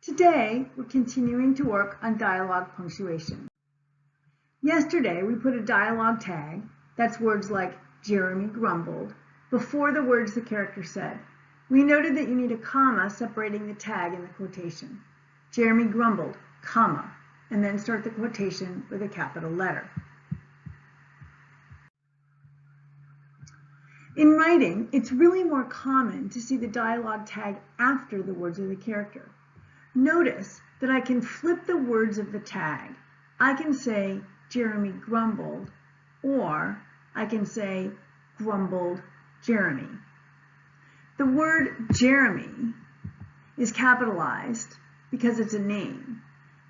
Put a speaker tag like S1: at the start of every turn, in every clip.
S1: Today, we're continuing to work on dialogue punctuation. Yesterday, we put a dialogue tag, that's words like Jeremy grumbled, before the words the character said. We noted that you need a comma separating the tag and the quotation. Jeremy grumbled, comma, and then start the quotation with a capital letter. In writing, it's really more common to see the dialogue tag after the words of the character. Notice that I can flip the words of the tag. I can say Jeremy grumbled, or I can say grumbled Jeremy. The word Jeremy is capitalized because it's a name,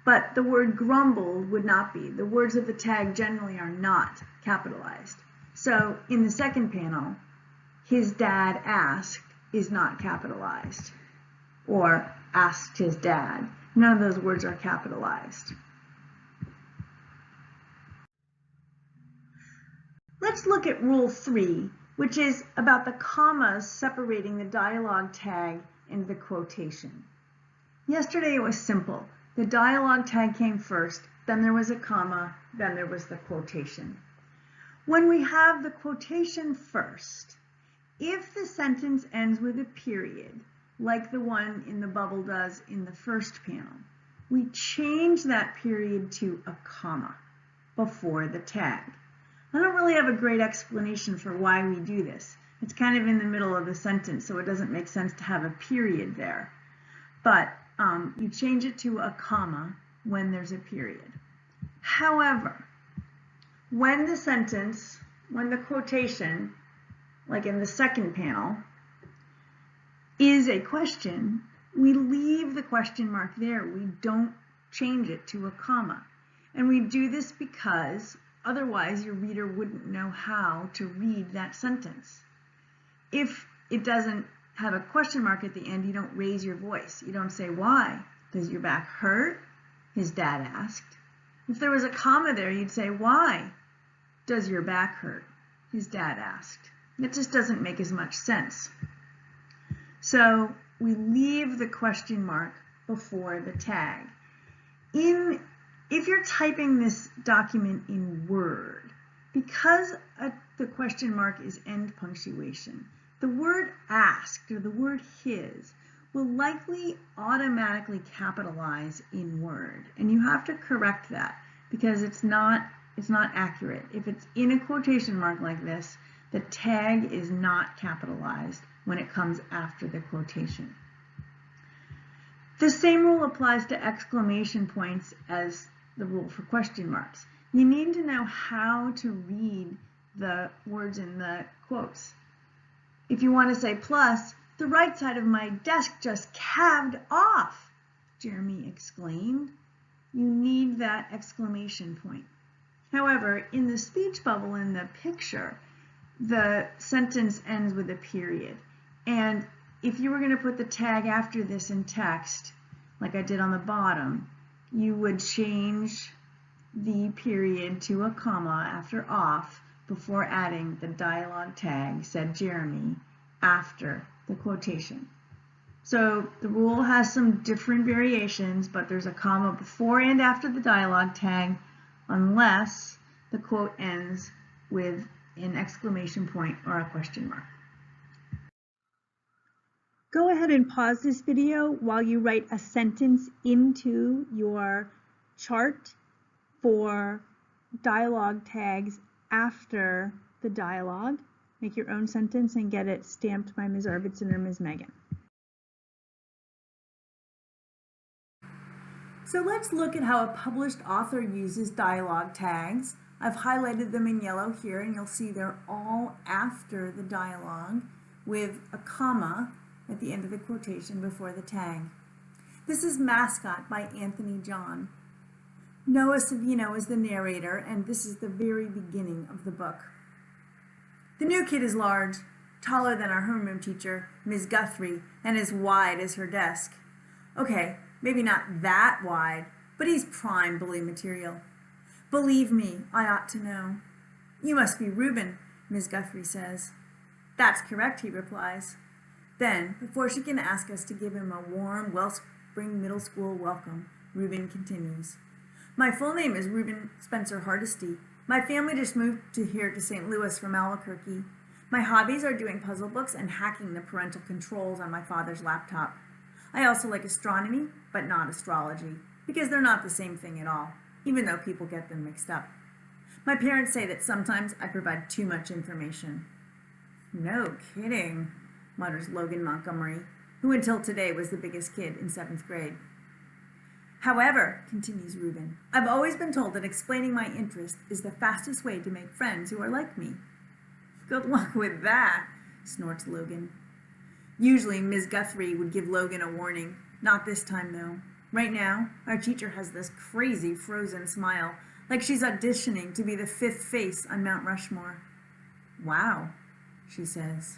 S1: but the word grumbled would not be. The words of the tag generally are not capitalized. So in the second panel, his dad asked is not capitalized, or asked his dad. None of those words are capitalized. Let's look at Rule 3, which is about the commas separating the dialogue tag and the quotation. Yesterday it was simple. The dialogue tag came first, then there was a comma, then there was the quotation. When we have the quotation first, if the sentence ends with a period, like the one in the bubble does in the first panel, we change that period to a comma before the tag. I don't really have a great explanation for why we do this. It's kind of in the middle of the sentence, so it doesn't make sense to have a period there. But you change it to a comma when there's a period. However, when the quotation, like in the second panel, is a question, we leave the question mark there. We don't change it to a comma. And we do this because otherwise your reader wouldn't know how to read that sentence. If it doesn't have a question mark at the end, you don't raise your voice. You don't say, why? Does your back hurt? His dad asked. If there was a comma there, you'd say, why? Does your back hurt? His dad asked. It just doesn't make as much sense. So we leave the question mark before the tag. If you're typing this document in Word, because the question mark is end punctuation, the word asked or the word his will likely automatically capitalize in Word. And you have to correct that because it's not accurate. If it's in a quotation mark like this, the tag is not capitalized when it comes after the quotation. The same rule applies to exclamation points as the rule for question marks. You need to know how to read the words in the quotes. If you want to say plus, the right side of my desk just calved off, Jeremy exclaimed. You need that exclamation point. However, in the speech bubble in the picture, the sentence ends with a period. And if you were going to put the tag after this in text, like I did on the bottom, you would change the period to a comma after off before adding the dialogue tag, said Jeremy, after the quotation. So the rule has some different variations, but there's a comma before and after the dialogue tag unless the quote ends with an exclamation point or a question mark. Go ahead and pause this video while you write a sentence into your chart for dialogue tags after the dialogue. Make your own sentence and get it stamped by Ms. Arvidsson or Ms. Megan. So let's look at how a published author uses dialogue tags. I've highlighted them in yellow here, and you'll see they're all after the dialogue with a comma at the end of the quotation before the tag. This is Mascot by Anthony John. Noah Savino is the narrator, and this is the very beginning of the book. The new kid is large, taller than our homeroom teacher, Ms. Guthrie, and as wide as her desk. Okay, maybe not that wide, but he's prime bully material. Believe me, I ought to know. You must be Reuben, Ms. Guthrie says. That's correct, he replies. Then, before she can ask us to give him a warm,
S2: spring middle school welcome, Reuben continues. My full name is Reuben Spencer Hardesty. My family just moved here to St. Louis from Albuquerque. My hobbies are doing puzzle books and hacking the parental controls on my father's laptop. I also like astronomy, but not astrology, because they're not the same thing at all, even though people get them mixed up. My parents say that sometimes I provide too much information. No kidding, mutters Logan Montgomery, who until today was the biggest kid in 7th grade. However, continues Reuben, I've always been told that explaining my interest is the fastest way to make friends who are like me. Good luck with that, snorts Logan. Usually, Ms. Guthrie would give Logan a warning. Not this time, though. Right now, our teacher has this crazy frozen smile, like she's auditioning to be the 5th face on Mount Rushmore. Wow, she says.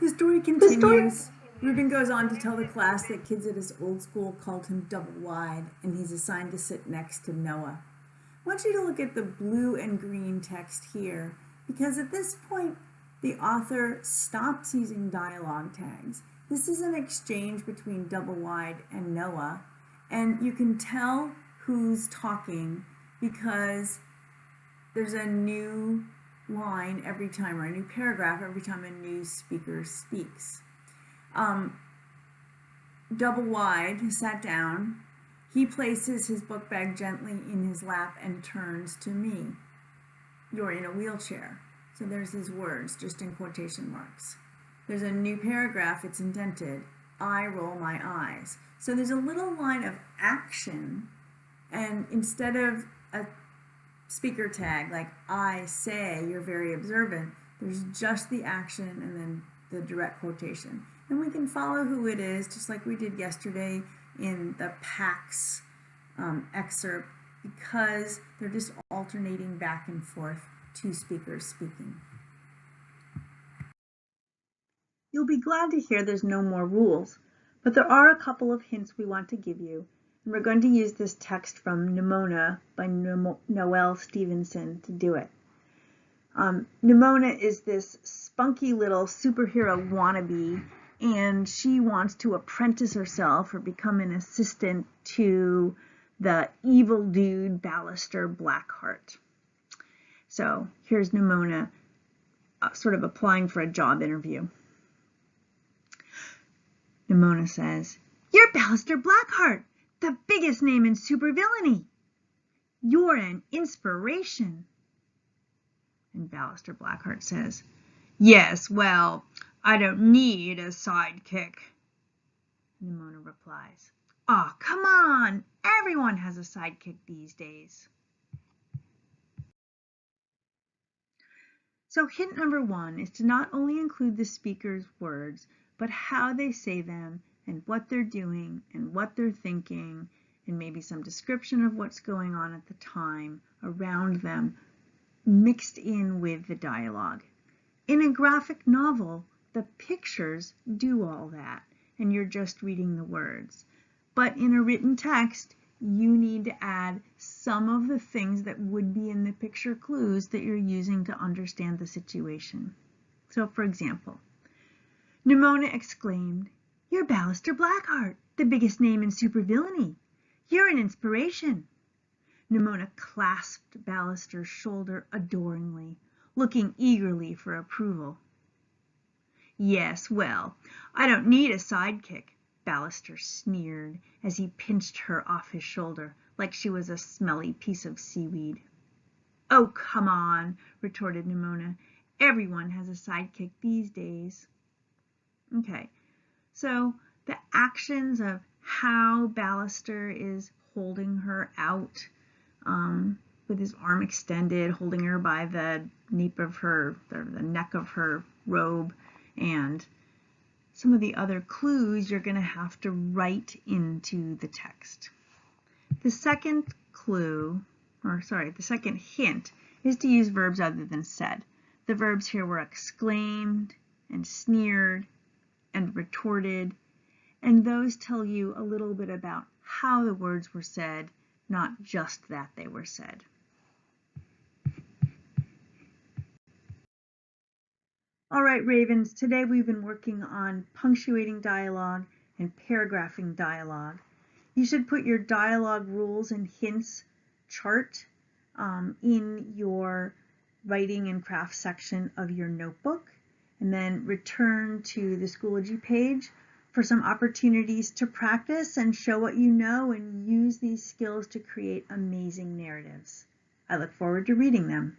S2: The story continues. Reuben goes on to tell the class that kids at his old school called him double wide, and he's assigned to sit next to Noah. I want you to look at the blue and green text here, because at this point, the author stops using dialogue tags. This is an exchange between double wide and Noah, and you can tell who's talking because there's a new line every time, or a new paragraph every time a new speaker speaks. Double wide sat down. He places his book bag gently in his lap and turns to me. You're in a wheelchair. So there's his words, just in quotation marks. There's a new paragraph, it's indented. I roll my eyes. So there's a little line of action, and instead of a speaker tag like I say, you're very observant, there's just the action and then the direct quotation. And we can follow who it is, just like we did yesterday in the PAX excerpt, because they're just alternating back and forth, two speakers speaking.
S1: You'll be glad to hear there's no more rules, but there are a couple of hints we want to give you, and we're going to use this text from Nimona by Noelle Stevenson to do it. Nimona is this spunky little superhero wannabe, and she wants to apprentice herself or become an assistant to the evil dude Ballister Blackheart. So here's Nimona sort of applying for a job interview. Nimona says, "You're Ballister Blackheart, the biggest name in supervillainy. You're an inspiration." And Ballister Blackheart says, "Yes, well, I don't need a sidekick." Nimona replies, "Aw, come on, everyone has a sidekick these days." So hint number 1 is to not only include the speaker's words, but how they say them and what they're doing and what they're thinking, and maybe some description of what's going on at the time around them, mixed in with the dialogue. In a graphic novel, the pictures do all that, and you're just reading the words. But in a written text, you need to add some of the things that would be in the picture clues that you're using to understand the situation. So, for example, Nimona exclaimed, "You're Ballister Blackheart, the biggest name in supervillainy. You're an inspiration." Nimona clasped Ballister's shoulder adoringly, looking eagerly for approval. "Yes, well, I don't need a sidekick," Ballister sneered as he pinched her off his shoulder like she was a smelly piece of seaweed. "Oh, come on," retorted Nimona. "Everyone has a sidekick these days." Okay, so the actions of how Ballister is holding her out with his arm extended, holding her by the nape of her, the neck of her robe, and some of the other clues you're going to have to write into the text. The second clue, the second hint, is to use verbs other than said. The verbs here were exclaimed and sneered and retorted, and those tell you a little bit about how the words were said, not just that they were said. All right, Ravens, today we've been working on punctuating dialogue and paragraphing dialogue. You should put your dialogue rules and hints chart in your writing and craft section of your notebook, and then return to the Schoology page for some opportunities to practice and show what you know and use these skills to create amazing narratives. I look forward to reading them.